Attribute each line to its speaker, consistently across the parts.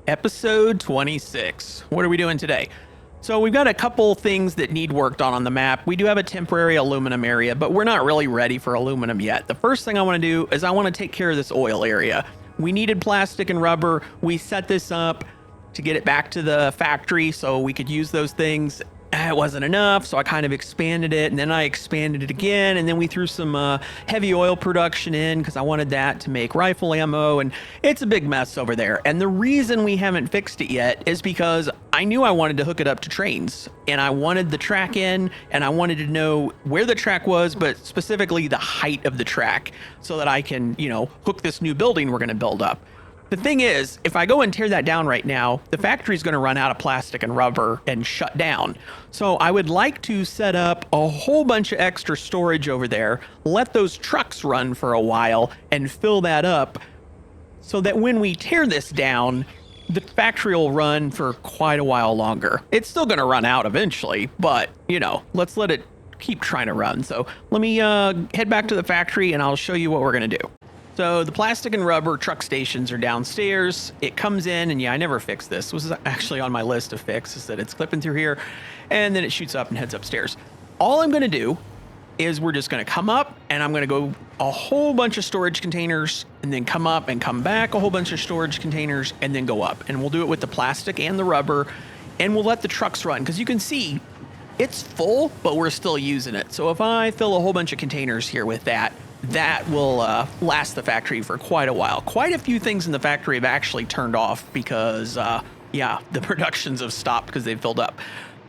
Speaker 1: Episode 26. What are we doing today? So we've got a couple things that need worked on the map. We do have a temporary aluminum area, but we're not really ready for aluminum yet. The first thing I want to do is I want to take care of this oil area. We needed plastic and rubber. We set this up to get it back to the factory so we could use those things. It wasn't enough, so I kind of expanded it, and then I expanded it again, and then we threw some heavy oil production in because I wanted that to make rifle ammo, and it's a big mess over there. And the reason we haven't fixed it yet is because I knew I wanted to hook it up to trains, and I wanted the track in, and I wanted to know where the track was, but specifically the height of the track, so that I can, hook this new building we're going to build up. The thing is, if I go and tear that down right now, the factory's going to run out of plastic and rubber and shut down. So I would like to set up a whole bunch of extra storage over there, let those trucks run for a while and fill that up so that when we tear this down, the factory will run for quite a while longer. It's still going to run out eventually, but, let's let it keep trying to run. So let me head back to the factory and I'll show you what we're going to do. So the plastic and rubber truck stations are downstairs. It comes in, and I never fixed this. This was actually on my list to fix, is that it's clipping through here, and then it shoots up and heads upstairs. All I'm gonna do is we're just gonna come up, and I'm gonna go a whole bunch of storage containers, and then come up and come back a whole bunch of storage containers, and then go up. And we'll do it with the plastic and the rubber, and we'll let the trucks run, because you can see it's full, but we're still using it. So if I fill a whole bunch of containers here with that will last the factory for quite a while. Quite a few things in the factory have actually turned off because, the productions have stopped because they've filled up.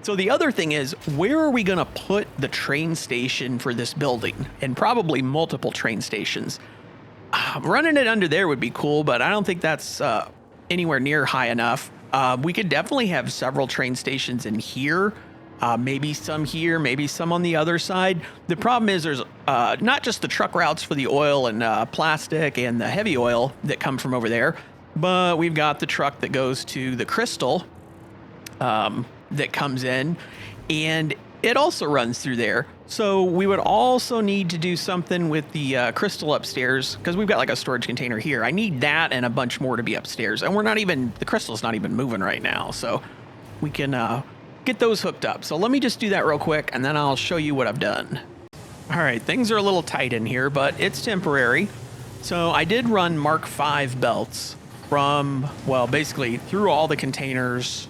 Speaker 1: So the other thing is, where are we going to put the train station for this building? And probably multiple train stations. Running it under there would be cool, but I don't think that's anywhere near high enough. We could definitely have several train stations in here. Maybe some here, maybe some on the other side. The problem is there's not just the truck routes for the oil and plastic and the heavy oil that come from over there, but we've got the truck that goes to the crystal that comes in, and it also runs through there. So we would also need to do something with the crystal upstairs, because we've got like a storage container here. I need that and a bunch more to be upstairs, and the crystal's not even moving right now, so we can get those hooked up. So let me just do that real quick, and then I'll show you what I've done. All right, things are a little tight in here, but it's temporary. So I did run Mark V belts basically through all the containers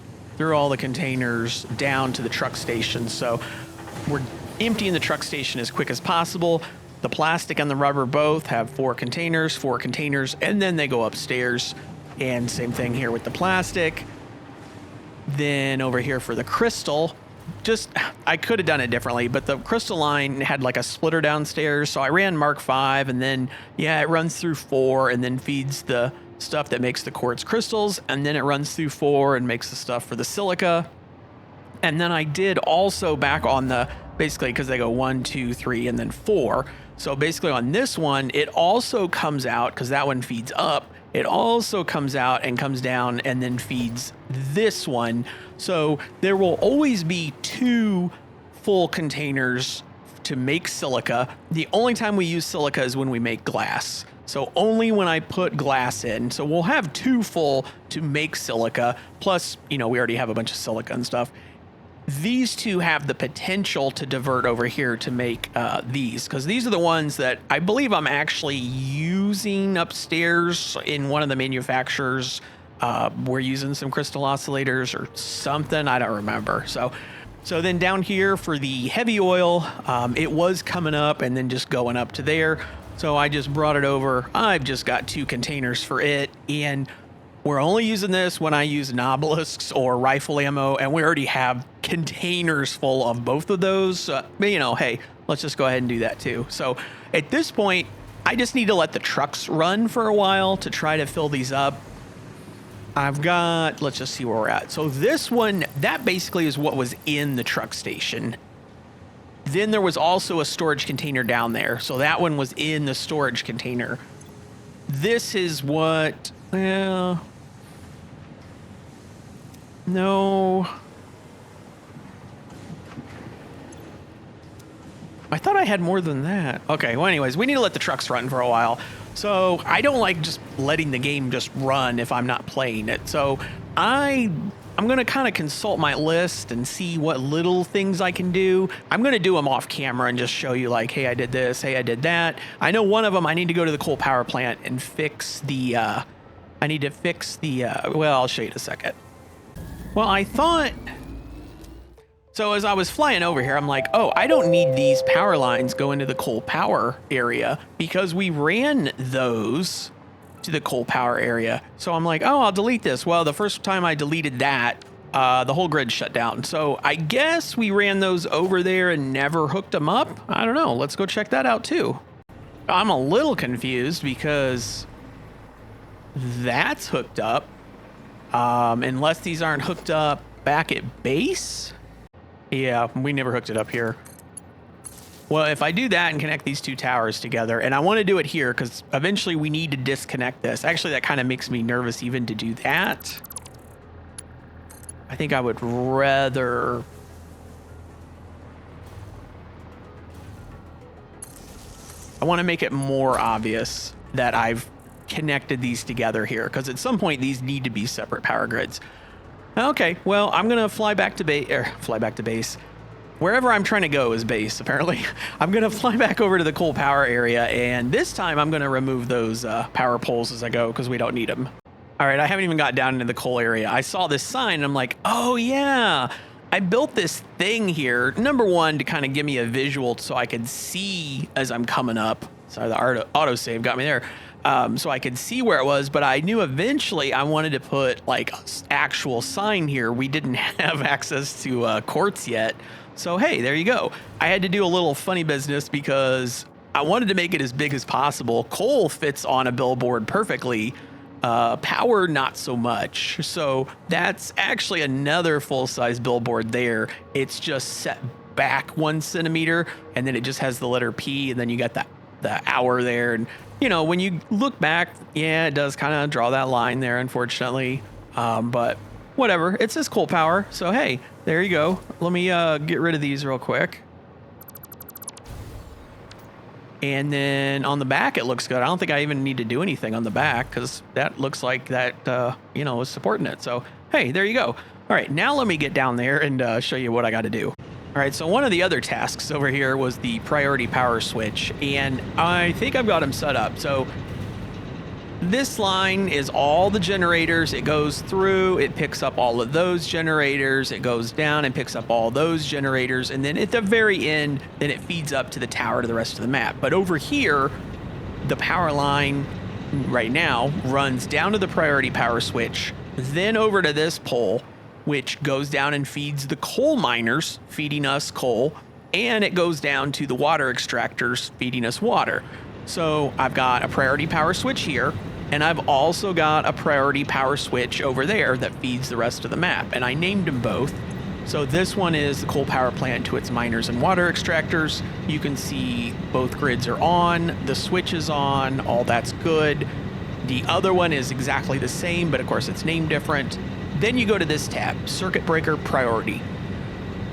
Speaker 1: down to the truck station. So we're emptying the truck station as quick as possible. The plastic and the rubber both have four containers, and then they go upstairs. And same thing here with the plastic. Then over here for the crystal, I could have done it differently, but the crystal line had like a splitter downstairs. So I ran Mark V, and then, it runs through 4 and then feeds the stuff that makes the quartz crystals. And then it runs through 4 and makes the stuff for the silica. And then I did also back on basically because they go 1, 2, 3, and then 4. So basically on this one, it also comes out, because that one feeds up. It also comes out and comes down and then feeds this one. So there will always be 2 full containers to make silica. The only time we use silica is when we make glass. So only when I put glass in. So we'll have 2 full to make silica. Plus, we already have a bunch of silica and stuff. These 2 have the potential to divert over here to make these, because these are the ones that I believe I'm actually using upstairs in one of the manufacturers. We're using some crystal oscillators or something. I don't remember. So then down here for the heavy oil, it was coming up and then just going up to there. So I just brought it over. I've just got 2 containers for it, and we're only using this when I use obelisks or rifle ammo, and we already have containers full of both of those. But, hey, let's just go ahead and do that too. So at this point, I just need to let the trucks run for a while to try to fill these up. Let's just see where we're at. So this one, that basically is what was in the truck station. Then there was also a storage container down there. So that one was in the storage container. This is what... Well, no. I thought I had more than that. Okay, well anyways, we need to let the trucks run for a while. So I don't like just letting the game just run if I'm not playing it. So I'm going to kind of consult my list and see what little things I can do. I'm going to do them off camera and just show you like, hey, I did this. Hey, I did that. I know one of them, I need to go to the coal power plant and fix the, well, I'll show you in a second. Well, I thought, so as I was flying over here, I'm like, oh, I don't need these power lines going to the coal power area because we ran those to the coal power area. So I'm like, oh, I'll delete this. Well, the first time I deleted that, the whole grid shut down. So I guess we ran those over there and never hooked them up. I don't know. Let's go check that out too. I'm a little confused because that's hooked up. Unless these aren't hooked up back at base. Yeah, we never hooked it up here. Well, if I do that and connect these two towers together, and I want to do it here because eventually we need to disconnect this. Actually, that kind of makes me nervous even to do that. I think I would rather... I want to make it more obvious that I've connected these together here because at some point these need to be separate power grids. Okay, well, I'm going to fly back to base. Wherever I'm trying to go is base, apparently. I'm going to fly back over to the coal power area, and this time I'm going to remove those power poles as I go because we don't need them. All right, I haven't even got down into the coal area. I saw this sign, and I'm like, oh, yeah. I built this thing here, number one, to kind of give me a visual so I could see as I'm coming up. Sorry, the autosave got me there. So I could see where it was, but I knew eventually I wanted to put like an actual sign here. We didn't have access to quartz yet. So, hey, there you go. I had to do a little funny business because I wanted to make it as big as possible. Coal fits on a billboard perfectly. Power, not so much. So that's actually another full-size billboard there. It's just set back 1 centimeter, and then it just has the letter P, and then you got the hour there. And, you know, when you look back, yeah, it does kind of draw that line there, unfortunately. But whatever. It says coal power. So, hey, there you go. Let me get rid of these real quick. And then on the back, it looks good. I don't think I even need to do anything on the back because that looks like that, you know, is supporting it. So, hey, there you go. All right, now let me get down there and show you what I got to do. All right, so one of the other tasks over here was the priority power switch, and I think I've got them set up. So this line is all the generators. It goes through, it picks up all of those generators, it goes down and picks up all those generators, and then at the very end, then it feeds up to the tower to the rest of the map. But over here, the power line right now runs down to the priority power switch, then over to this pole, which goes down and feeds the coal miners, feeding us coal, and it goes down to the water extractors, feeding us water. So I've got a priority power switch here, and I've also got a priority power switch over there that feeds the rest of the map, and I named them both. So this one is the coal power plant to its miners and water extractors. You can see both grids are on, the switch is on, all that's good. The other one is exactly the same, but of course it's named different. Then you go to this tab, Circuit Breaker Priority.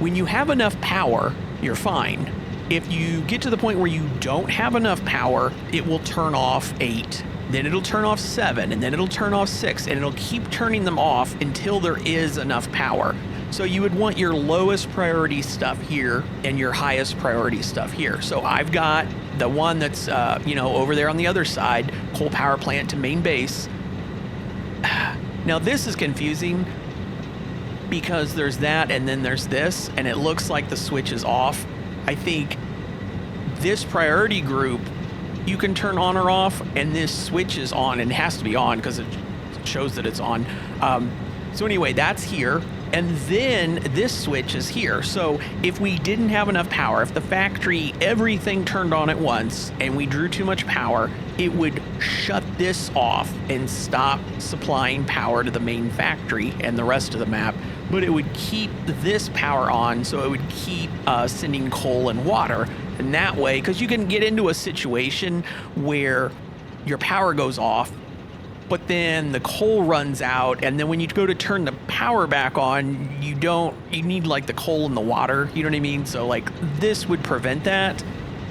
Speaker 1: When you have enough power, you're fine. If you get to the point where you don't have enough power, it will turn off 8, then it'll turn off 7, and then it'll turn off 6, and it'll keep turning them off until there is enough power. So you would want your lowest priority stuff here and your highest priority stuff here. So I've got the one that's, you know, over there on the other side, coal power plant to main base. Now this is confusing because there's that and then there's this, and it looks like the switch is off. I think this priority group you can turn on or off, and this switch is on, and it has to be on because it shows that it's on. So anyway, that's here, and then this switch is here. So if we didn't have enough power, if the factory, everything turned on at once and we drew too much power, it would shut this off and stop supplying power to the main factory and the rest of the map, but it would keep this power on, so it would keep sending coal and water. And that way, because you can get into a situation where your power goes off, but then the coal runs out, and then when you go to turn the power back on, you need like the coal and the water, you know what I mean? So like this would prevent that.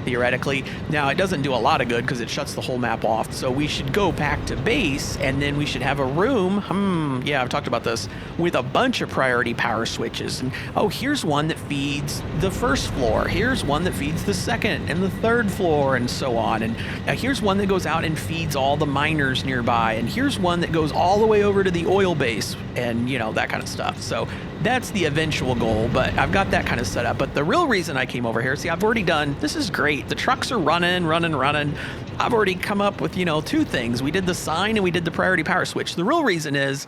Speaker 1: theoretically. Now, it doesn't do a lot of good because it shuts the whole map off. So we should go back to base, and then we should have a room, yeah, I've talked about this, with a bunch of priority power switches. And oh, here's one that feeds the first floor. Here's one that feeds the second and the third floor, and so on. And here's one that goes out and feeds all the miners nearby. And here's one that goes all the way over to the oil base, and you know, that kind of stuff. So that's the eventual goal, but I've got that kind of set up. But the real reason I came over here, see, I've already done, this is great. The trucks are running. I've already come up with, you know, two things. We did the sign and we did the priority power switch. The real reason is,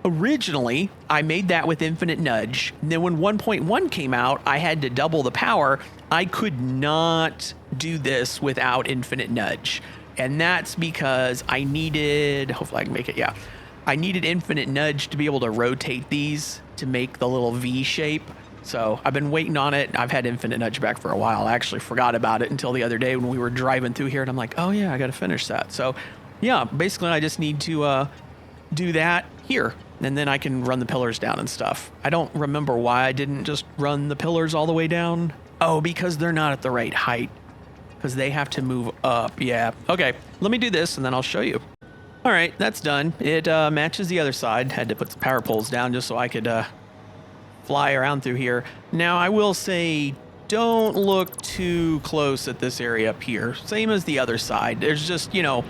Speaker 1: originally, I made that with infinite nudge. And then when 1.1 came out, I had to double the power. I could not do this without infinite nudge. And that's because I needed, hopefully I can make it, yeah. I needed infinite nudge to be able to rotate these to make the little V shape. So I've been waiting on it. I've had infinite nudge back for a while. I actually forgot about it until the other day when we were driving through here, and I'm like, oh yeah, I got to finish that. So yeah, basically I just need to do that here, and then I can run the pillars down and stuff. I don't remember why I didn't just run the pillars all the way down. Oh, because they're not at the right height, because they have to move up. Yeah. Okay, let me do this and then I'll show you. All right, that's done. It matches the other side. Had to put the power poles down just so I could fly around through here. Now, I will say, don't look too close at this area up here. Same as the other side. There's just, you know,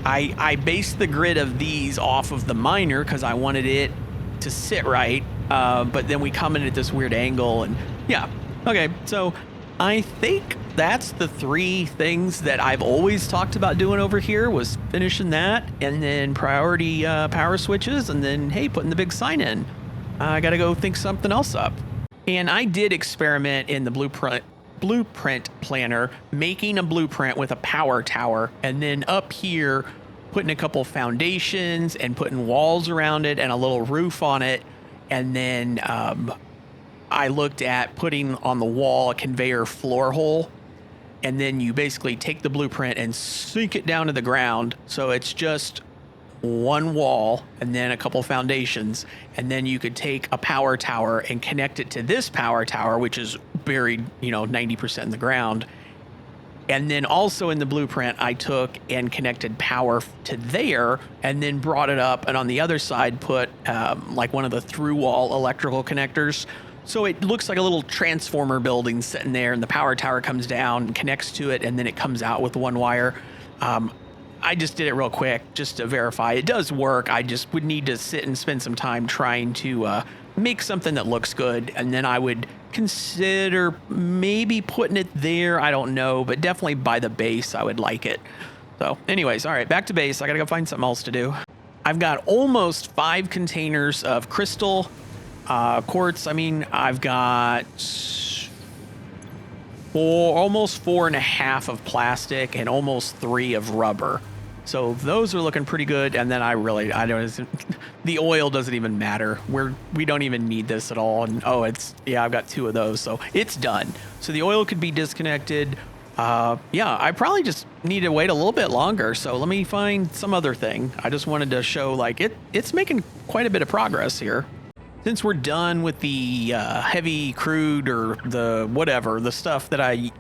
Speaker 1: I based the grid of these off of the miner because I wanted it to sit right. But then we come in at this weird angle, and yeah. Okay, so I think that's the three things that I've always talked about doing over here, was finishing that, and then priority power switches, and then, hey, putting the big sign in. I gotta go think something else up. And I did experiment in the blueprint planner, making a blueprint with a power tower, and then up here, putting a couple foundations and putting walls around it and a little roof on it. And then I looked at putting on the wall a conveyor floor hole. And then you basically take the blueprint and sink it down to the ground. So it's just one wall and then a couple foundations. And then you could take a power tower and connect it to this power tower, which is buried, you know, 90% in the ground. And then also in the blueprint, I took and connected power to there and then brought it up. And on the other side, put like one of the through wall electrical connectors. So it looks like a little transformer building sitting there, and the power tower comes down and connects to it, and then it comes out with one wire. I just did it real quick just to verify. It does work. I just would need to sit and spend some time trying to make something that looks good, and then I would consider maybe putting it there. I don't know, but definitely by the base, I would like it. So anyways, all right, back to base. I gotta go find something else to do. I've got almost 5 containers of crystal. Quartz, I mean, I've got almost 4.5 of plastic and almost 3 of rubber. So those are looking pretty good. And then I don't, the oil doesn't even matter. We don't even need this at all. And yeah, I've got 2 of those, so it's done. So the oil could be disconnected. Yeah, I probably just need to wait a little bit longer. So let me find some other thing. I just wanted to show like it's making quite a bit of progress here. Since we're done with the heavy crude or the whatever, the stuff that I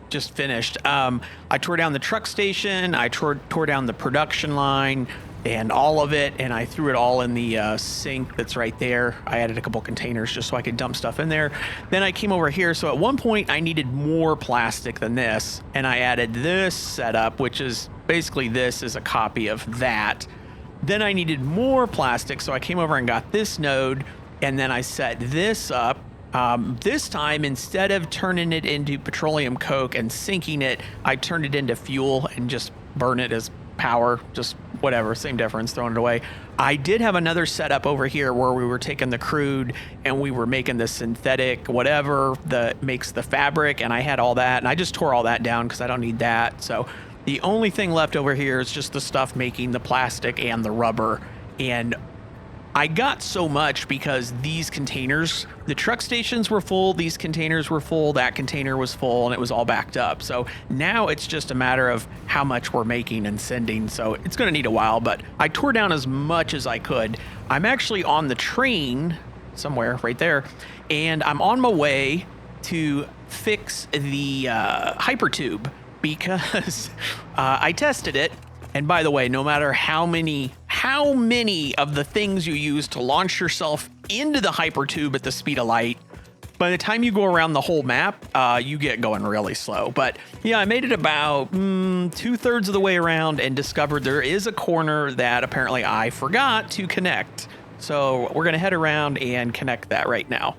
Speaker 1: just finished, I tore down the truck station, I tore down the production line and all of it, and I threw it all in the sink that's right there. I added a couple containers just so I could dump stuff in there. Then I came over here. So at one point I needed more plastic than this, and I added this setup, which is basically this is a copy of that. Then I needed more plastic, so I came over and got this node. And then I set this up. This time, instead of turning it into petroleum coke and sinking it, I turned it into fuel and just burn it as power, just whatever, same difference, throwing it away. I did have another setup over here where we were taking the crude and we were making the synthetic whatever that makes the fabric, and I had all that, and I just tore all that down because I don't need that. So the only thing left over here is just the stuff making the plastic and the rubber. And I got so much because these containers, the truck stations were full, these containers were full, that container was full, and it was all backed up. So now it's just a matter of how much we're making and sending. So it's going to need a while, but I tore down as much as I could. I'm actually on the train somewhere right there, and I'm on my way to fix the Hypertube because I tested it. And by the way, no matter how many of the things you use to launch yourself into the Hypertube at the speed of light, by the time you go around the whole map, you get going really slow. But yeah, I made it about 2/3 of the way around and discovered there is a corner that apparently I forgot to connect. So we're gonna head around and connect that right now.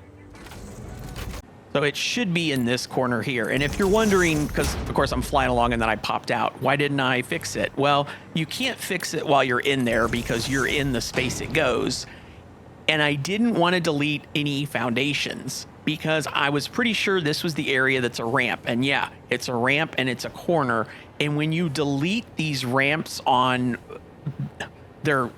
Speaker 1: So it should be in this corner here. And if you're wondering, because of course I'm flying along and then I popped out, why didn't I fix it? Well, you can't fix it while you're in there because you're in the space it goes. And I didn't want to delete any foundations because I was pretty sure this was the area that's a ramp. And yeah, it's a ramp and it's a corner. And when you delete these ramps on, they're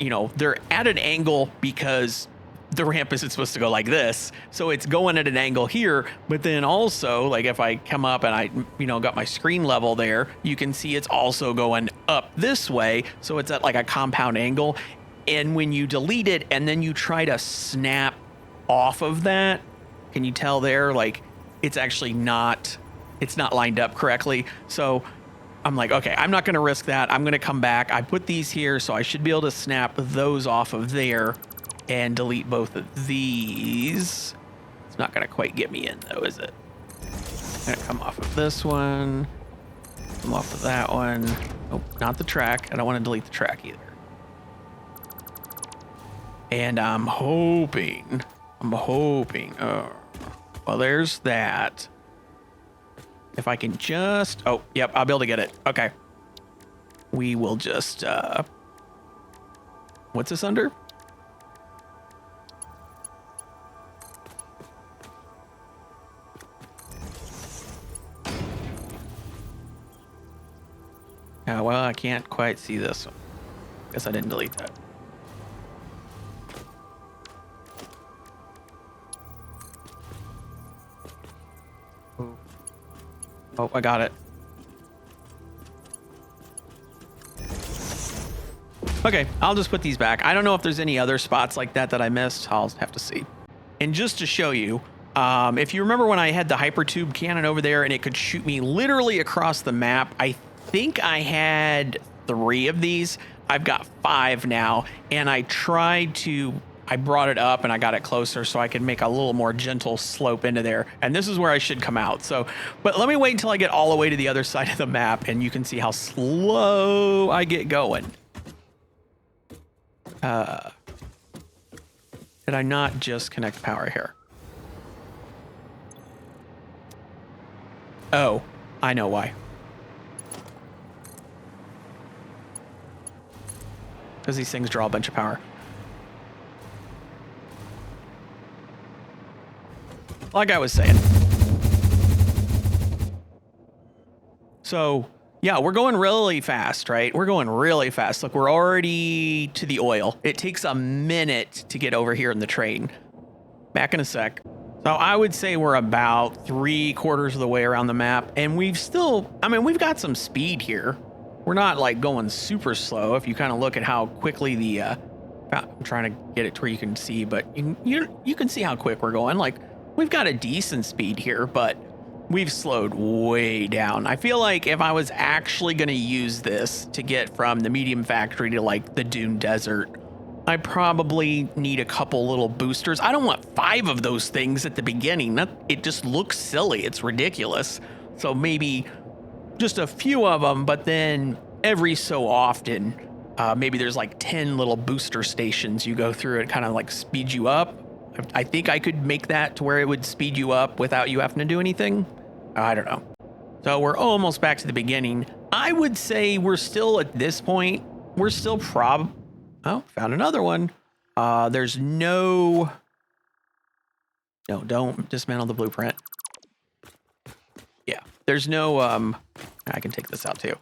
Speaker 1: at an angle because the ramp isn't supposed to go like this. So it's going at an angle here, but then also like if I come up and I, got my screen level there, you can see it's also going up this way. So it's at like a compound angle. And when you delete it and then you try to snap off of that, can you tell there? Like it's actually not lined up correctly. So I'm like, okay, I'm not going to risk that. I'm going to come back. I put these here, so I should be able to snap those off of there and delete both of these. It's not going to quite get me in though, is it? I'm going to come off of this one, come off of that one. Oh, not the track. I don't want to delete the track either. And I'm hoping, oh, well, there's that. If I can just, oh, yep, I'll be able to get it. Okay. We will just, what's this under? Well, I can't quite see this one. Guess I didn't delete that. Oh, I got it. Okay, I'll just put these back. I don't know if there's any other spots like that I missed. I'll have to see. And just to show you, if you remember when I had the Hypertube cannon over there and it could shoot me literally across the map, I think I had 3 of these. I've got 5 now, and I brought it up and I got it closer so I could make a little more gentle slope into there. And this is where I should come out. So, but let me wait until I get all the way to the other side of the map and you can see how slow I get going. Did I not just connect power here? Oh, I know why. Because these things draw a bunch of power. Like I was saying. So, yeah, we're going really fast, right? We're going really fast. Look, we're already to the oil. It takes a minute to get over here in the train. Back in a sec. So I would say we're about 3/4 of the way around the map. And we've got some speed here. We're not like going super slow. If you kind of look at how quickly I'm trying to get it to where you can see, but you can see how quick we're going. Like we've got a decent speed here, but we've slowed way down. I feel like if I was actually going to use this to get from the medium factory to like the Dune Desert, I probably need a couple little boosters. I don't want 5 of those things at the beginning. It just looks silly. It's ridiculous. So maybe just a few of them, but then every so often, maybe there's like 10 little booster stations you go through. It kind of like speeds you up. I think I could make that to where it would speed you up without you having to do anything. I don't know. So we're almost back to the beginning. I would say we're still at this point. We're still oh, found another one. There's no, don't dismantle the blueprint. Yeah, there's no, I can take this out too.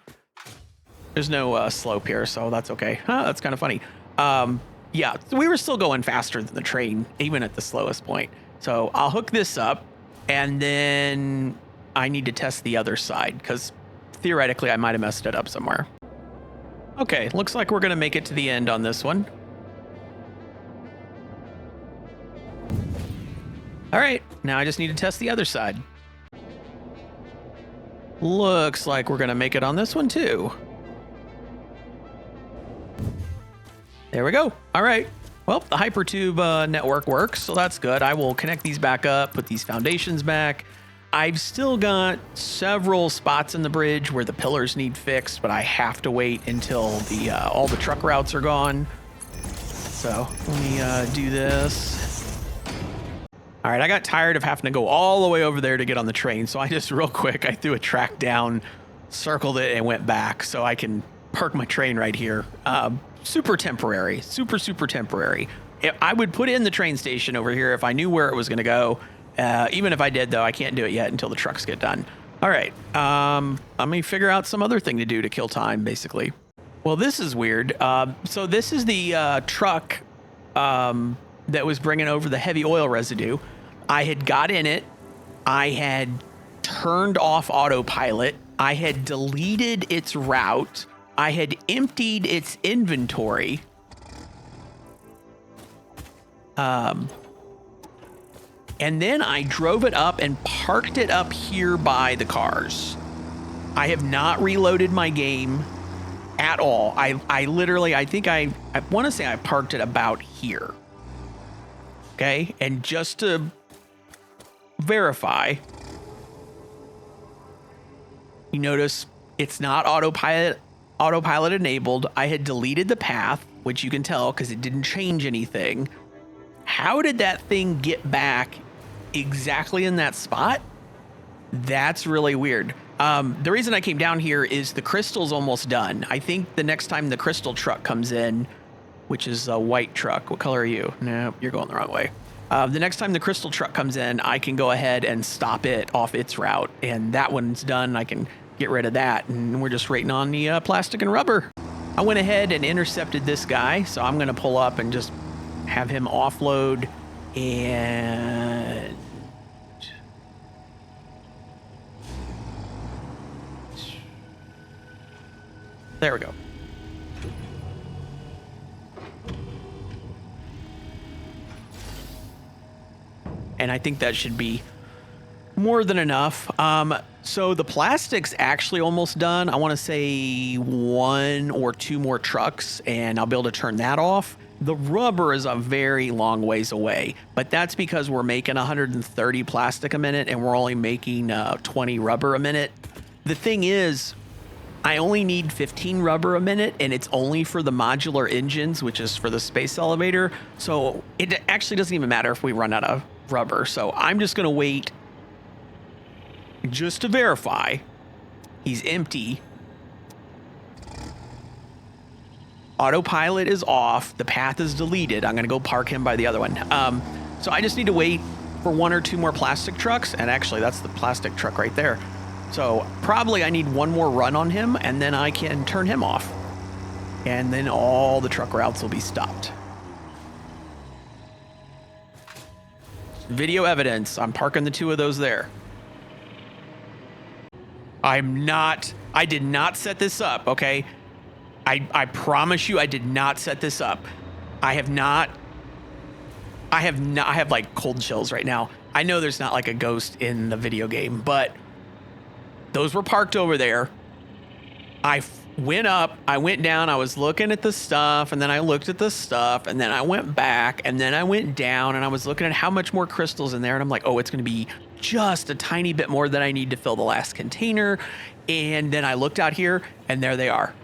Speaker 1: There's no slope here, so that's okay. That's kind of funny. Yeah, so we were still going faster than the train, even at the slowest point. So I'll hook this up, and then I need to test the other side, because theoretically I might have messed it up somewhere. Okay, looks like we're going to make it to the end on this one. All right, now I just need to test the other side. Looks like we're going to make it on this one too. There we go. All right. Well, the Hypertube network works, so that's good. I will connect these back up, put these foundations back. I've still got several spots in the bridge where the pillars need fixed, but I have to wait until the all the truck routes are gone. So let me do this. All right, I got tired of having to go all the way over there to get on the train, so I just real quick, I threw a track down, circled it, and went back so I can park my train right here. Super temporary, super temporary. I would put in the train station over here if I knew where it was going to go. Even if I did, though, I can't do it yet until the trucks get done. All right. Let me figure out some other thing to do to kill time, basically. Well, this is weird. So this is the truck that was bringing over the heavy oil residue. I had got in it. I had turned off autopilot. I had deleted its route. I had emptied its inventory. And then I drove it up and parked it up here by the cars. I have not reloaded my game at all. I literally, I think I want to say I parked it about here. Okay. And just to verify, you notice it's not autopilot enabled. I had deleted the path, which you can tell because it didn't change anything. How did that thing get back exactly in that spot? That's really weird. The reason I came down here is the crystal's almost done. I think the next time the crystal truck comes in, which is a white truck. What color are you? No, you're going the wrong way. The next time the crystal truck comes in, I can go ahead and stop it off its route. And that one's done. I can get rid of that. And we're just waiting on the plastic and rubber. I went ahead and intercepted this guy. So I'm going to pull up and just have him offload. And there we go. And I think that should be more than enough. So the plastic's actually almost done. I want to say 1 or 2 more trucks and I'll be able to turn that off. The rubber is a very long ways away, but that's because we're making 130 plastic a minute and we're only making 20 rubber a minute. The thing is, I only need 15 rubber a minute, and it's only for the modular engines, which is for the space elevator. So it actually doesn't even matter if we run out of rubber. So I'm just going to wait just to verify he's empty. Autopilot is off. The path is deleted. I'm going to go park him by the other one. So I just need to wait for 1 or 2 more plastic trucks. And actually, that's the plastic truck right there. So probably I need 1 more run on him, and then I can turn him off. And then all the truck routes will be stopped. Video evidence. I'm parking the 2 of those there. I did not set this up, okay? I promise you I did not set this up. I have like cold chills right now. I know there's not like a ghost in the video game, but those were parked over there. I went up, I went down, I was looking at the stuff, and then I looked at the stuff, and then I went back, and then I went down, and I was looking at how much more crystals in there, and I'm like, oh, it's going to be just a tiny bit more than I need to fill the last container. And then I looked out here, and there they are.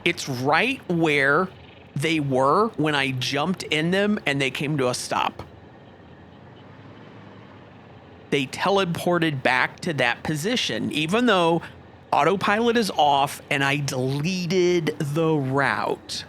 Speaker 1: It's right where they were when I jumped in them and they came to a stop. They teleported back to that position, even though autopilot is off and I deleted the route.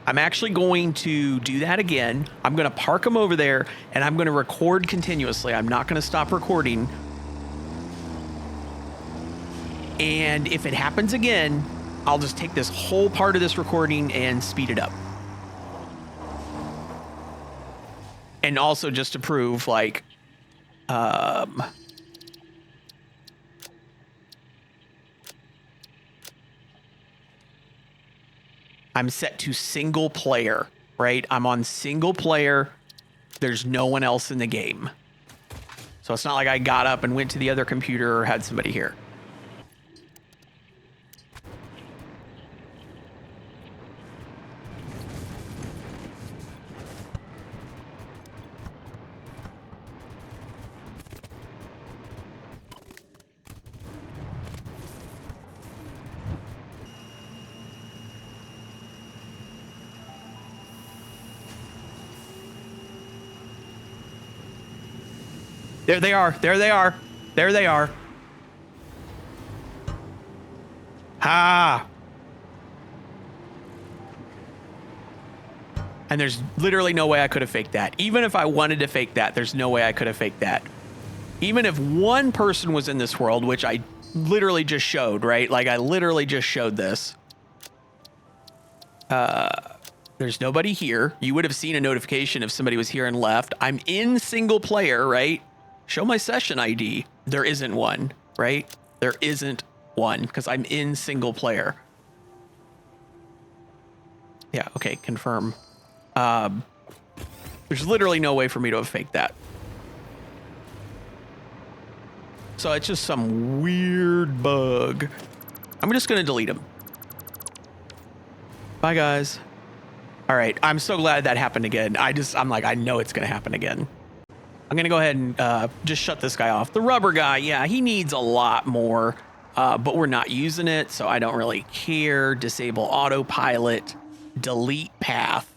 Speaker 1: I'm actually going to do that again. I'm going to park them over there and I'm going to record continuously. I'm not going to stop recording. And if it happens again, I'll just take this whole part of this recording and speed it up. And also just to prove, like, I'm set to single player, right? I'm on single player. There's no one else in the game. So it's not like I got up and went to the other computer or had somebody here. There they are. There they are. There they are. Ha! And there's literally no way I could have faked that. Even if I wanted to fake that, there's no way I could have faked that. Even if one person was in this world, which I literally just showed, right? Like I literally just showed this. There's nobody here. You would have seen a notification if somebody was here and left. I'm in single player, right? Show my session ID. There isn't one, right? There isn't one because I'm in single player. Yeah, okay, confirm. There's literally no way for me to have faked that. So it's just some weird bug. I'm just going to delete them. Bye, guys. All right, I'm so glad that happened again. I'm like, I know it's going to happen again. I'm going to go ahead and just shut this guy off. The rubber guy, yeah, he needs a lot more, but we're not using it, so I don't really care. Disable autopilot, delete path,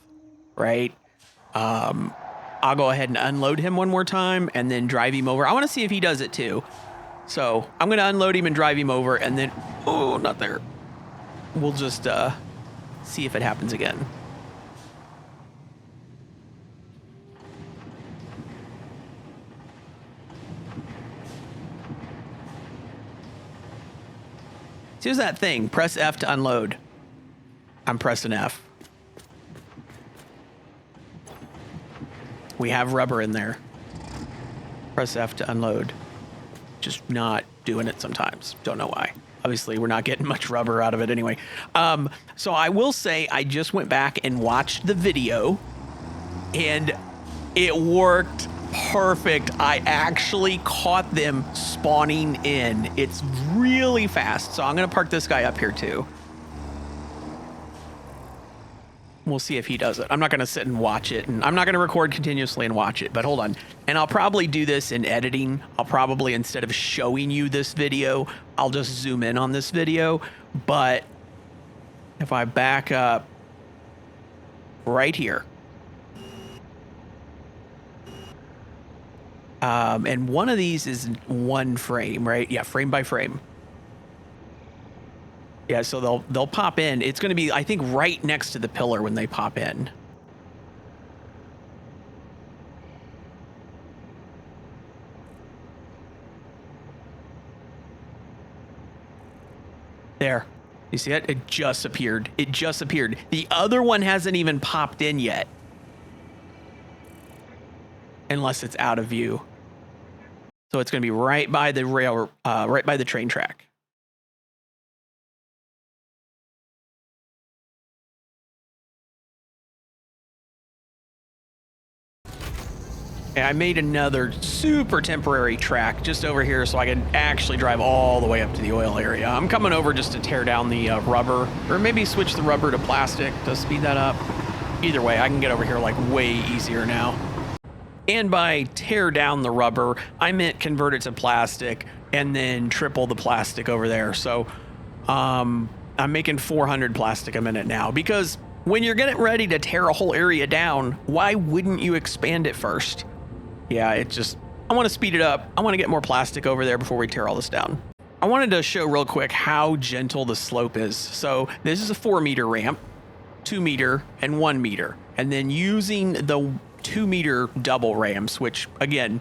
Speaker 1: right? I'll go ahead and unload him one more time and then drive him over. I want to see if he does it too. So I'm going to unload him and drive him over and then, oh, not there. We'll just see if it happens again. Here's that thing. Press F to unload. I'm pressing F. We have rubber in there. Press F to unload. Just not doing it sometimes. Don't know why. Obviously, we're not getting much rubber out of it anyway. So I will say I just went back and watched the video and it worked perfect. I actually caught them spawning in. It's really fast. So I'm going to park this guy up here too. We'll see if he does it. I'm not going to sit and watch it, and I'm not going to record continuously and watch it, but hold on. And I'll probably do this in editing. I'll probably, instead of showing you this video, I'll just zoom in on this video. But if I back up right here, and one of these is one frame, right? Yeah, frame by frame. Yeah, so they'll pop in. It's going to be, I think, right next to the pillar when they pop in. There. You see it? It just appeared. It just appeared. The other one hasn't even popped in yet. Unless it's out of view. So it's going to be right by the rail, right by the train track. I made another super temporary track just over here so I can actually drive all the way up to the oil area. I'm coming over just to tear down the rubber, or maybe switch the rubber to plastic to speed that up. Either way, I can get over here like way easier now. And by tear down the rubber, I meant convert it to plastic and then triple the plastic over there. So I'm making 400 plastic a minute now, because when you're getting ready to tear a whole area down, why wouldn't you expand it first? Yeah, it just, I want to speed it up. I want to get more plastic over there before we tear all this down. I wanted to show real quick how gentle the slope is. So this is a 4-meter ramp, 2 meter, and 1 meter. And then using the 2-meter double ramps, which again,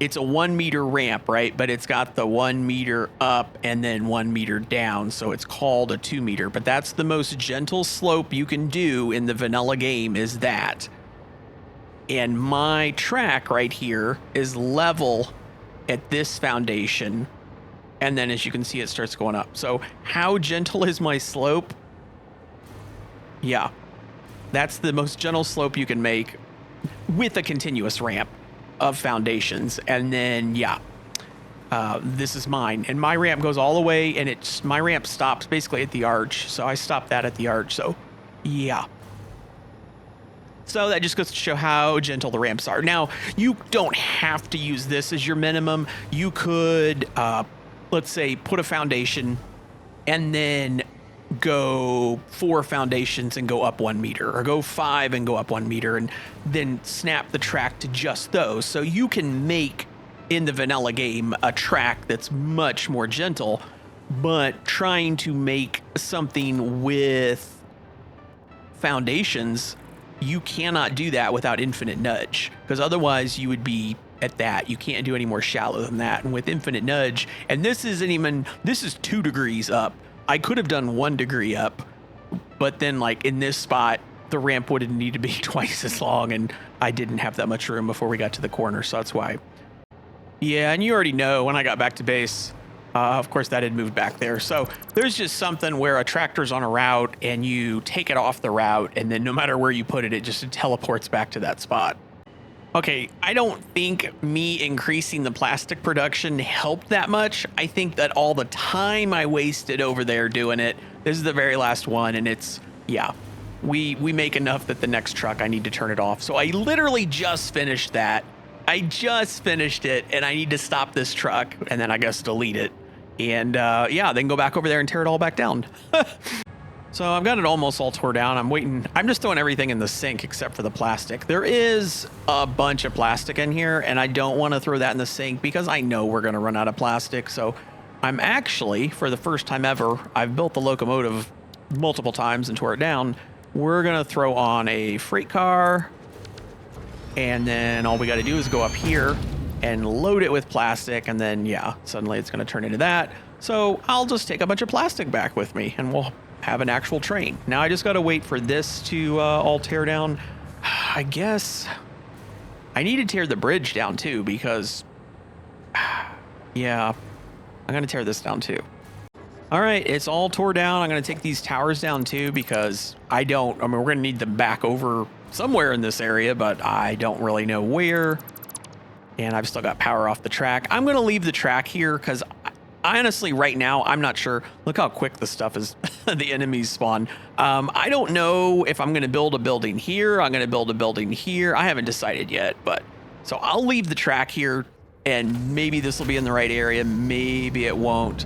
Speaker 1: it's a 1 meter ramp, right? But it's got the 1 meter up and then 1 meter down. So it's called a 2 meter, but that's the most gentle slope you can do in the vanilla game, is that. And my track right here is level at this foundation. And then as you can see, it starts going up. So how gentle is my slope? Yeah, that's the most gentle slope you can make with a continuous ramp of foundations. And then, yeah, this is mine. And my ramp goes all the way, and my ramp stops basically at the arch. So I stopped that at the arch. So, yeah. So that just goes to show how gentle the ramps are. Now, you don't have to use this as your minimum. You could, let's say, put a foundation and then go 4 foundations and go up 1 meter, or go 5 and go up 1 meter, and then snap the track to just those. So you can make, in the vanilla game, a track that's much more gentle, but trying to make something with foundations, you cannot do that without infinite nudge, because otherwise you would be at that. You can't do any more shallow than that. And with infinite nudge, and this is 2 degrees up. I could have done 1 degree up, but then like in this spot, the ramp would need to be twice as long, and I didn't have that much room before we got to the corner, so that's why. Yeah, and you already know when I got back to base, of course that had moved back there. So there's just something where a tractor's on a route and you take it off the route, and then no matter where you put it, it just teleports back to that spot. Okay, I don't think me increasing the plastic production helped that much. I think that all the time I wasted over there doing it, this is the very last one, and it's, yeah, we make enough that the next truck I need to turn it off. So I literally just finished that. I just finished it, and I need to stop this truck, and then I guess delete it. And yeah, then go back over there and tear it all back down. So I've got it almost all tore down. I'm waiting. I'm just throwing everything in the sink except for the plastic. There is a bunch of plastic in here, and I don't want to throw that in the sink because I know we're going to run out of plastic. So I'm actually, for the first time ever, I've built the locomotive multiple times and tore it down. We're going to throw on a freight car, and then all we got to do is go up here and load it with plastic, and then, yeah, suddenly it's going to turn into that. So I'll just take a bunch of plastic back with me, and we'll have an actual train. Now I just got to wait for this to all tear down. I guess I need to tear the bridge down too, because yeah, I'm going to tear this down too. All right, it's all tore down. I'm going to take these towers down too, because I mean, we're going to need them back over somewhere in this area, but I don't really know where. And I've still got power off the track. I'm going to leave the track here because honestly, right now, I'm not sure. Look how quick the stuff is, the enemies spawn. I don't know if I'm going to build a building here. I'm going to build a building here. I haven't decided yet, but so I'll leave the track here, and maybe this will be in the right area. Maybe it won't.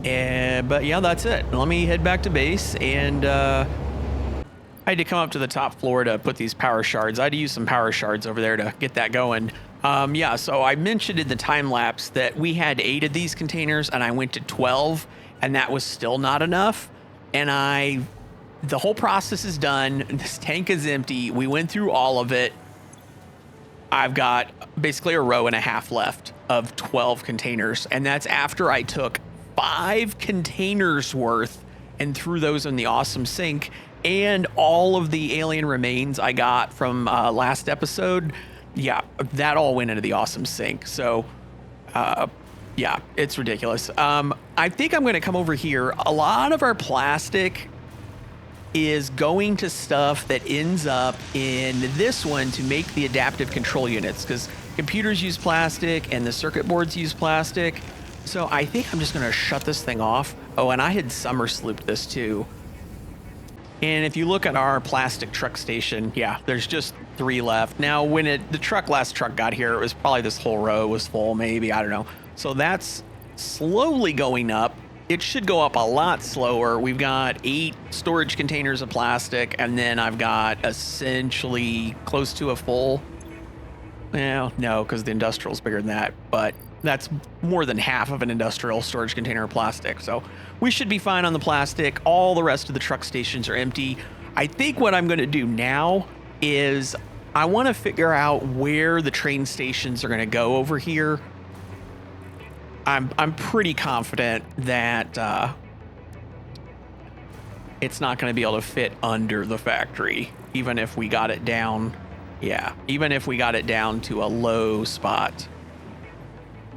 Speaker 1: But yeah, that's it. Let me head back to base, and I had to come up to the top floor to put these power shards. I had to use some power shards over there to get that going. Yeah, so I mentioned in the time lapse that we had 8 of these containers, and I went to 12, and that was still not enough. And the whole process is done. This tank is empty. We went through all of it. I've got basically a row and a half left of 12 containers, and that's after I took 5 containers worth and threw those in the awesome sink, and all of the alien remains I got from last episode. Yeah, that all went into the awesome sink. So, yeah, it's ridiculous. I think I'm going to come over here. A lot of our plastic is going to stuff that ends up in this one to make the adaptive control units, because computers use plastic and the circuit boards use plastic. So I think I'm just going to shut this thing off. Oh, and I had summer slooped this too. And if you look at our plastic truck station, yeah, there's just 3 left. Now, when the last truck got here, it was probably this whole row was full, maybe, I don't know. So that's slowly going up. It should go up a lot slower. We've got 8 storage containers of plastic, and then I've got essentially close to a full. Well, no, because the industrial is bigger than that, but that's more than half of an industrial storage container of plastic. So we should be fine on the plastic. All the rest of the truck stations are empty. I think what I'm going to do now is I want to figure out where the train stations are going to go over here. I'm pretty confident that it's not going to be able to fit under the factory, even if we got it down. Yeah, even if we got it down to a low spot.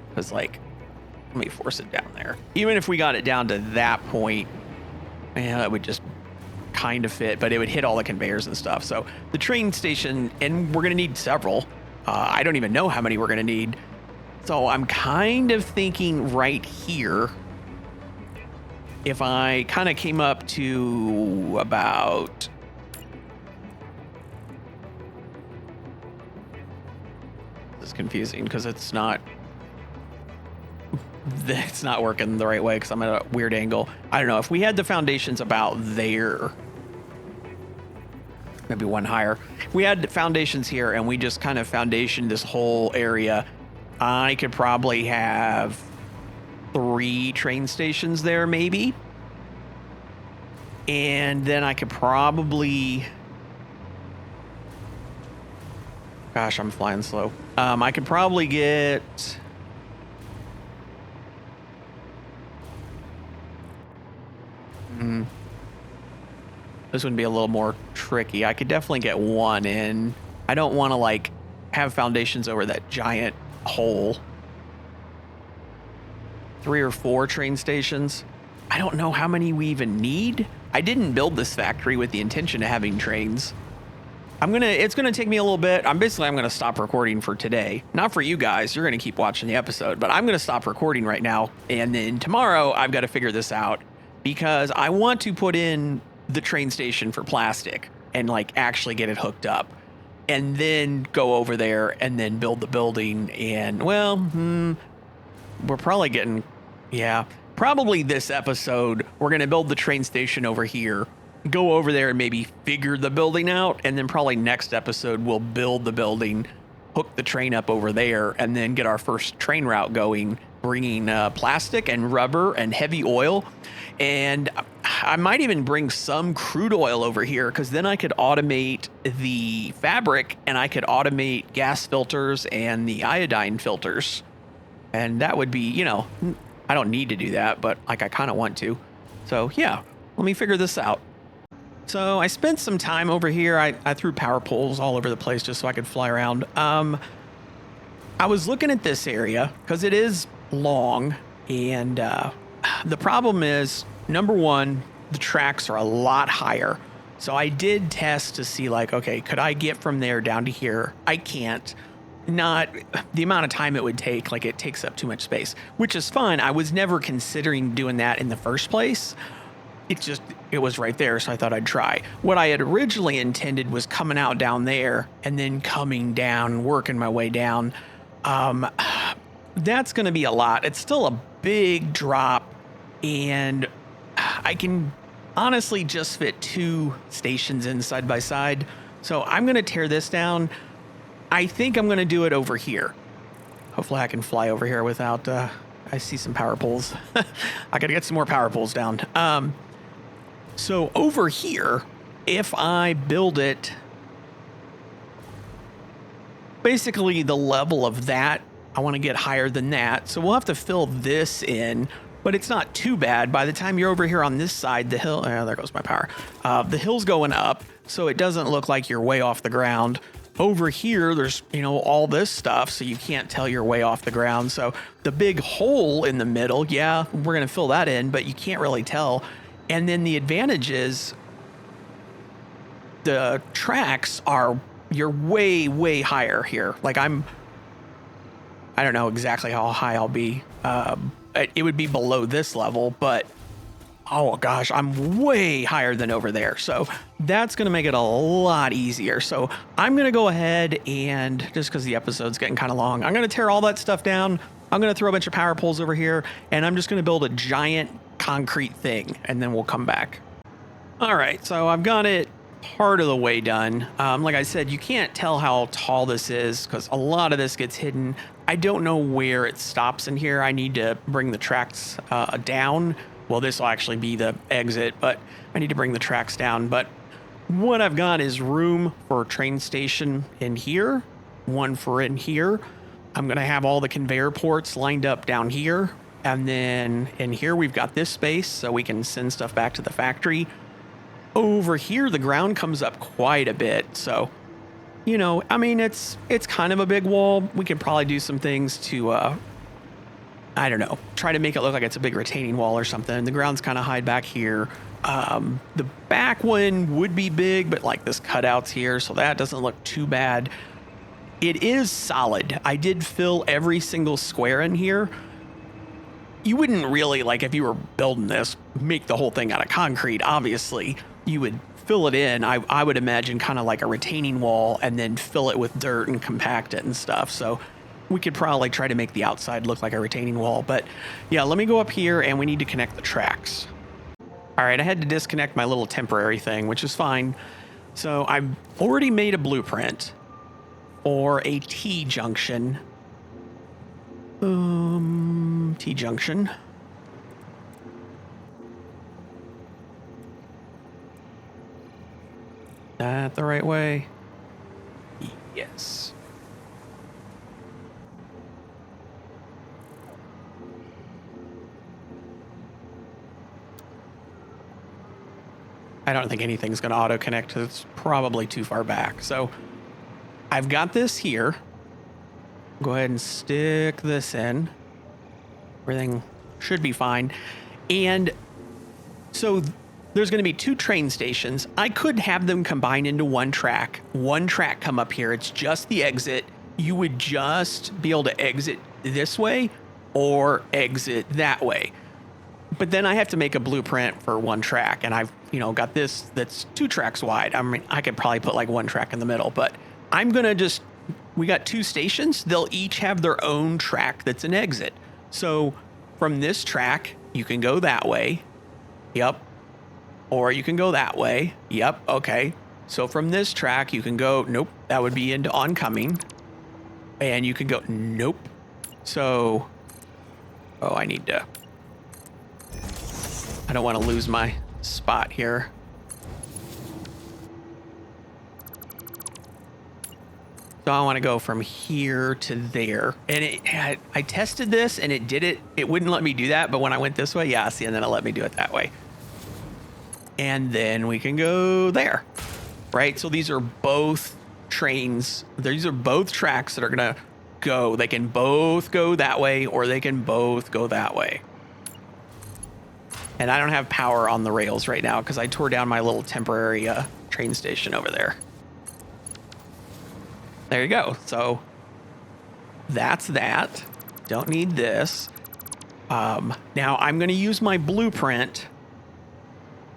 Speaker 1: Because, like, let me force it down there. Even if we got it down to that point, yeah, that would just kind of fit, but it would hit all the conveyors and stuff. So the train station, and we're going to need several. I don't even know how many we're going to need. So I'm kind of thinking right here, if I kind of came up to about... This is confusing because it's not working the right way because I'm at a weird angle. I don't know. If we had the foundations about there, maybe one higher. If we had the foundations here and we just kind of foundationed this whole area, I could probably have 3 train stations there, maybe. And then I could probably... Gosh, I'm flying slow. I could probably get... This would be a little more tricky. I could definitely get one in. I don't want to like have foundations over that giant hole. 3 or 4 train stations. I don't know how many we even need. I didn't build this factory with the intention of having trains. It's gonna take me a little bit. I'm gonna stop recording for today. Not for you guys, you're gonna keep watching the episode, but I'm gonna stop recording right now. And then tomorrow I've got to figure this out because I want to put in the train station for plastic and like actually get it hooked up and then go over there and then build the building. And well, we're probably getting, probably this episode, we're going to build the train station over here, go over there and maybe figure the building out. And then probably next episode, we'll build the building, hook the train up over there, and then get our first train route going, bringing plastic and rubber and heavy oil. And I might even bring some crude oil over here because then I could automate the fabric and I could automate gas filters and the iodine filters. And that would be, you know, I don't need to do that, but like I kind of want to. So yeah, let me figure this out. So I spent some time over here. I threw power poles all over the place just so I could fly around. I was looking at this area because it is long, and the problem is, number one, the tracks are a lot higher. So I did test to see like, okay, could I get from there down to here? I can't. Not the amount of time it would take, like it takes up too much space, which is fine. I was never considering doing that in the first place. It was right there, so I thought I'd try. What I had originally intended was coming out down there and then coming down, working my way down. That's going to be a lot. It's still a big drop, and I can honestly just fit 2 stations in side by side. So I'm going to tear this down. I think I'm going to do it over here. Hopefully I can fly over here without, I see some power poles. I got to get some more power poles down. So over here, if I build it, basically the level of that, I want to get higher than that. So we'll have to fill this in, but it's not too bad. By the time you're over here on this side, the hill, there goes my power. The hill's going up, so it doesn't look like you're way off the ground. Over here, there's, you know, all this stuff, so you can't tell you're way off the ground. So the big hole in the middle, yeah, we're going to fill that in, but you can't really tell. And then the advantage is the tracks are, you're way, way higher here. Like I don't know exactly how high I'll be. It would be below this level, but oh gosh, I'm way higher than over there. So that's going to make it a lot easier. So I'm going to go ahead and, just because the episode's getting kind of long, I'm going to tear all that stuff down. I'm going to throw a bunch of power poles over here, and I'm just going to build a giant concrete thing, and then we'll come back. All right, so I've got it part of the way done. Like I said, you can't tell how tall this is because a lot of this gets hidden. I don't know where it stops in here. I need to bring the tracks down. Well, this will actually be the exit, but I need to bring the tracks down. But what I've got is room for a train station in here, one for in here. I'm going to have all the conveyor ports lined up down here. And then in here, we've got this space so we can send stuff back to the factory. Over here, the ground comes up quite a bit. So, you know, I mean, it's kind of a big wall. We could probably do some things to I don't know, try to make it look like it's a big retaining wall or something. The ground's kind of high back here. The back one would be big, but like this cutout's here, so that doesn't look too bad. It is solid. I did fill every single square in here. You wouldn't really, like if you were building this, make the whole thing out of concrete, obviously. You would fill it in, I would imagine, kind of like a retaining wall, and then fill it with dirt and compact it and stuff. So we could probably try to make the outside look like a retaining wall. But yeah, let me go up here and we need to connect the tracks. All right, I had to disconnect my little temporary thing, which is fine. So I've already made a blueprint for a T-junction. T-junction. That the right way? Yes. I don't think anything's going to auto connect because it's probably too far back. So I've got this here. Go ahead and stick this in. Everything should be fine. And so there's going to be 2 train stations. I could have them combine into one track come up here. It's just the exit. You would just be able to exit this way or exit that way. But then I have to make a blueprint for one track, and I've, got this that's 2 tracks wide. I mean, I could probably put like one track in the middle, but I'm going to we got 2 stations. They'll each have their own track that's an exit. So from this track, you can go that way. Yep. Or you can go that way. Yep. Okay. So from this track, you can go, nope, that would be into oncoming. And you can go, nope. So, I don't want to lose my spot here. So I want to go from here to there. And I tested this and it did it. It wouldn't let me do that. But when I went this way, yeah, see, and then it let me do it that way. And then we can go there, right? So these are both trains. These are both tracks that are going to go. They can both go that way or they can both go that way. And I don't have power on the rails right now because I tore down my little temporary train station over there. There you go. So that's that. Don't need this. Now I'm going to use my blueprint.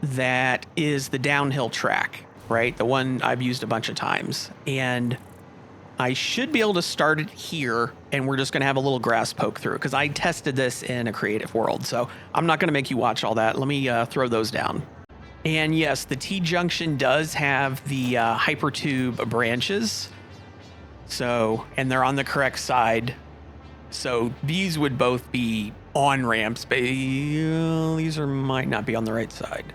Speaker 1: That is the downhill track, right? The one I've used a bunch of times. And I should be able to start it here, and we're just going to have a little grass poke through because I tested this in a creative world. So I'm not going to make you watch all that. Let me throw those down. And yes, the T-junction does have the Hypertube branches. So, and they're on the correct side. So these would both be on ramps, but these might not be on the right side.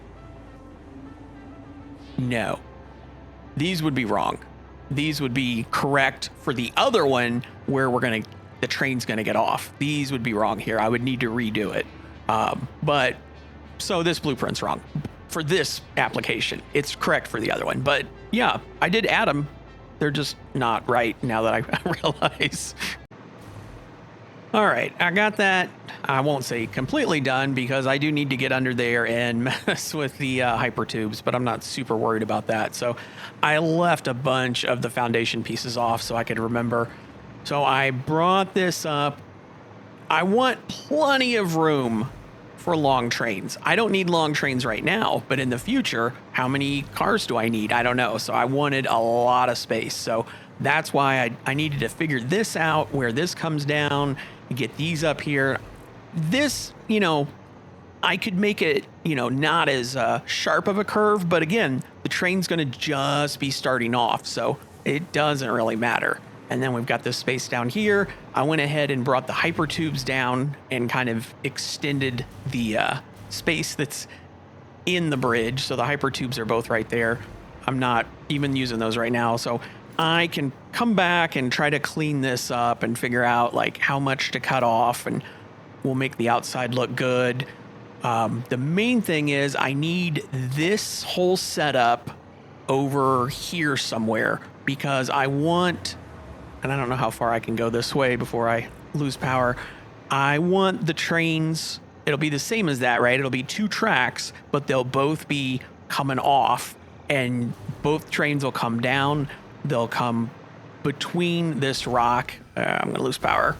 Speaker 1: No, these would be wrong. These would be correct for the other one where the train's gonna get off. These would be wrong here. I would need to redo it. But so this blueprint's wrong for this application. It's correct for the other one. But yeah, I did add them. They're just not right now that I realize. All right, I got that. I won't say completely done because I do need to get under there and mess with the hypertubes, but I'm not super worried about that. So I left a bunch of the foundation pieces off so I could remember. So I brought this up. I want plenty of room for long trains. I don't need long trains right now, but in the future, how many cars do I need? I don't know. So I wanted a lot of space. So that's why I needed to figure this out, where this comes down, get these up here. This, I could make it, not as sharp of a curve, but again, the train's going to just be starting off, so it doesn't really matter. And then we've got this space down here. I went ahead and brought the hypertubes down and kind of extended the space that's in the bridge. So the hypertubes are both right there. I'm not even using those right now, so I can come back and try to clean this up and figure out like how much to cut off, and we'll make the outside look good. The main thing is I need this whole setup over here somewhere because I want, and I don't know how far I can go this way before I lose power. I want the trains, it'll be the same as that, right? It'll be 2 tracks, but they'll both be coming off, and both trains will come down. They'll come between this rock. I'm going to lose power.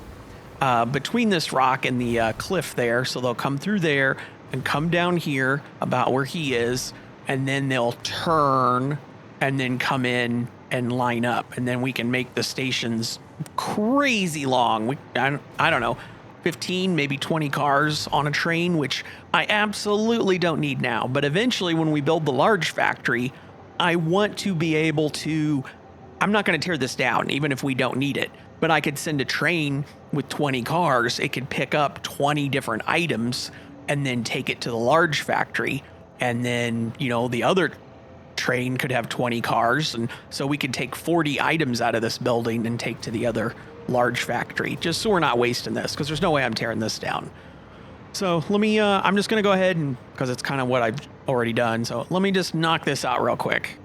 Speaker 1: Between this rock and the cliff there. So they'll come through there and come down here about where he is, and then they'll turn and then come in and line up. And then we can make the stations crazy long. I don't know, 15, maybe 20 cars on a train, which I absolutely don't need now. But eventually when we build the large factory, I want to be able to, I'm not going to tear this down, even if we don't need it, but I could send a train with 20 cars. It could pick up 20 different items and then take it to the large factory. And then, you know, the other train could have 20 cars. And so we could take 40 items out of this building and take to the other large factory, just so we're not wasting this, because there's no way I'm tearing this down. So let me, I'm just going to go ahead and, because it's kind of what I've already done. So let me just knock this out real quick.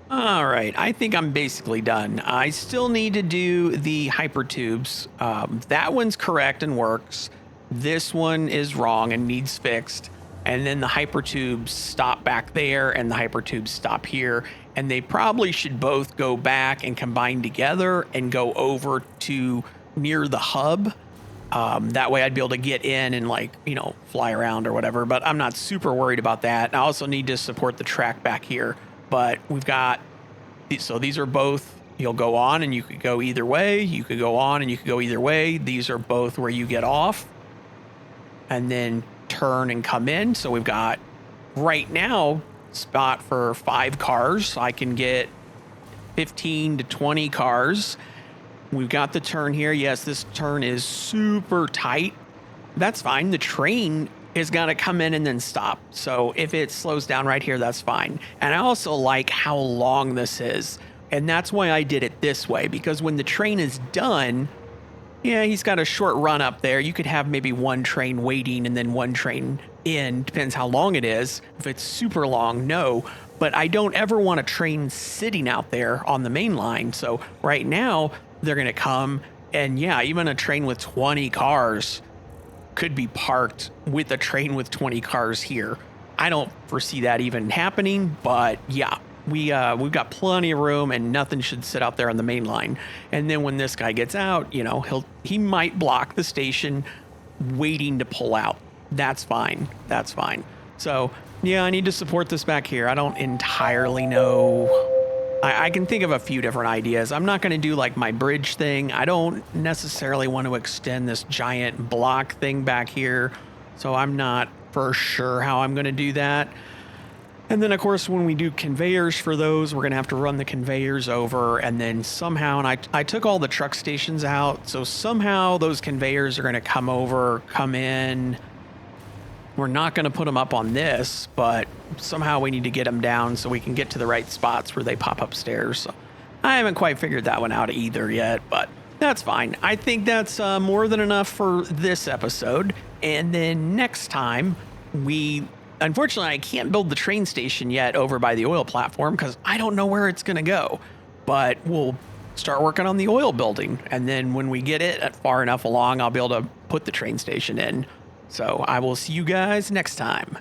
Speaker 1: All right, I think I'm basically done. I still need to do the hypertubes. That one's correct and works. This one is wrong and needs fixed. And then the hypertubes stop back there and the hypertubes stop here. And they probably should both go back and combine together and go over to near the hub. That way I'd be able to get in and, like, you know, fly around or whatever. But I'm not super worried about that. I also need to support the track back here. But we've got, so these are both, you'll go on and you could go either way. You could go on and you could go either way. These are both where you get off and then turn and come in. So we've got right now spot for 5 cars. I can get 15 to 20 cars. We've got the turn here. Yes, this turn is super tight. That's fine. The train is going to come in and then stop. So if it slows down right here, that's fine. And I also like how long this is. And that's why I did it this way, because when the train is done, yeah, he's got a short run up there. You could have maybe one train waiting and then one train in. Depends how long it is. If it's super long, no. But I don't ever want a train sitting out there on the main line. So right now, they're going to come. And yeah, even a train with 20 cars could be parked with a train with 20 cars here. I don't foresee that even happening, but yeah, we've got plenty of room and nothing should sit out there on the main line. And then when this guy gets out, you know, he might block the station waiting to pull out. That's fine. That's fine. So yeah, I need to support this back here. I don't entirely know. I can think of a few different ideas. I'm not going to do like my bridge thing. I don't necessarily want to extend this giant block thing back here. So I'm not for sure how I'm going to do that. And then of course, when we do conveyors for those, we're going to have to run the conveyors over and then somehow, and I took all the truck stations out. So somehow those conveyors are going to come over, come in. We're not going to put them up on this, but somehow we need to get them down so we can get to the right spots where they pop upstairs. So I haven't quite figured that one out either yet, but that's fine. I think that's more than enough for this episode. And then next time, unfortunately, I can't build the train station yet over by the oil platform because I don't know where it's going to go. But we'll start working on the oil building. And then when we get it far enough along, I'll be able to put the train station in. So I will see you guys next time.